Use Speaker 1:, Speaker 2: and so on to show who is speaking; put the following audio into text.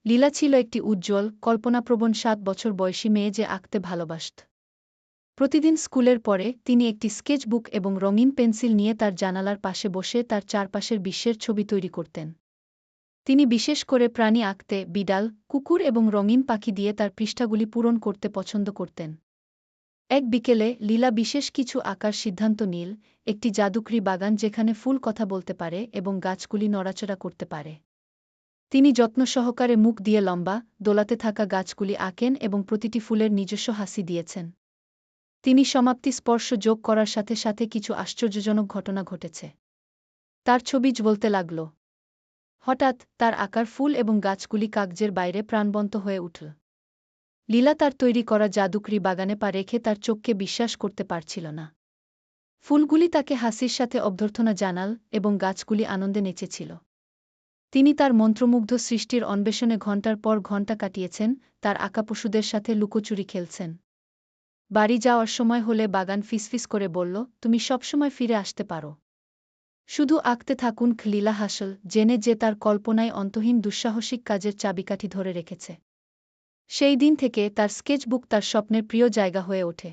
Speaker 1: লীলা ছিল একটি উজ্জ্বল, কল্পনাপ্রবণ ৭ বছর বয়সী মেয়ে যে আঁকতে ভালোবাসত। প্রতিদিন স্কুলের পরে তিনি একটি স্কেচ বুক এবং রঙিন পেন্সিল নিয়ে তার জানালার পাশে বসে তার চারপাশের বিশ্বের ছবি তৈরি করতেন। তিনি বিশেষ করে প্রাণী আঁকতে, বিড়াল, কুকুর এবং রঙিন পাখি দিয়ে তার পৃষ্ঠাগুলি পূরণ করতে পছন্দ করতেন। এক বিকেলে লীলা বিশেষ কিছু আঁকার সিদ্ধান্ত নিল, একটি জাদুকরি বাগান যেখানে ফুল কথা বলতে পারে এবং গাছগুলি নড়াচড়া করতে পারে। তিনি যত্ন সহকারে মুখ দিয়ে লম্বা, দোলাতে থাকা গাছগুলি আঁকেন এবং প্রতিটি ফুলের নিজস্ব হাসি দিয়েছেন। তিনি সমাপ্তি স্পর্শ যোগ করার সাথে সাথে কিছু আশ্চর্যজনক ঘটনা ঘটেছে। তার ছবি জ্বলতে লাগল। হঠাৎ তার আঁকার ফুল এবং গাছগুলি কাগজের বাইরে প্রাণবন্ত হয়ে উঠল। লীলা তার তৈরি করা জাদুকরি বাগানে পা রেখে তার চোখকে বিশ্বাস করতে পারছিল না। ফুলগুলি তাকে হাসির সাথে অভ্যর্থনা জানাল এবং গাছগুলি আনন্দে নেচেছিল। তিনি তার মন্ত্রমুগ্ধ সৃষ্টির অন্বেষণে ঘণ্টার পর ঘণ্টা কাটিয়েছেন, তার আঁকা পশুদের সাথে লুকোচুরি খেলছেন। বাড়ি যাওয়ার সময় হলে বাগান ফিসফিস করে বলল, তুমি সবসময় ফিরে আসতে পারো। শুধু আঁকতে থাকুন। লীলা হাসল, জেনে যে তার কল্পনায় অন্তহীন দুঃসাহসিক কাজের চাবিকাঠি ধরে রেখেছে। সেই দিন থেকে তার স্কেচবুক তার স্বপ্নের প্রিয় জায়গা হয়ে ওঠে।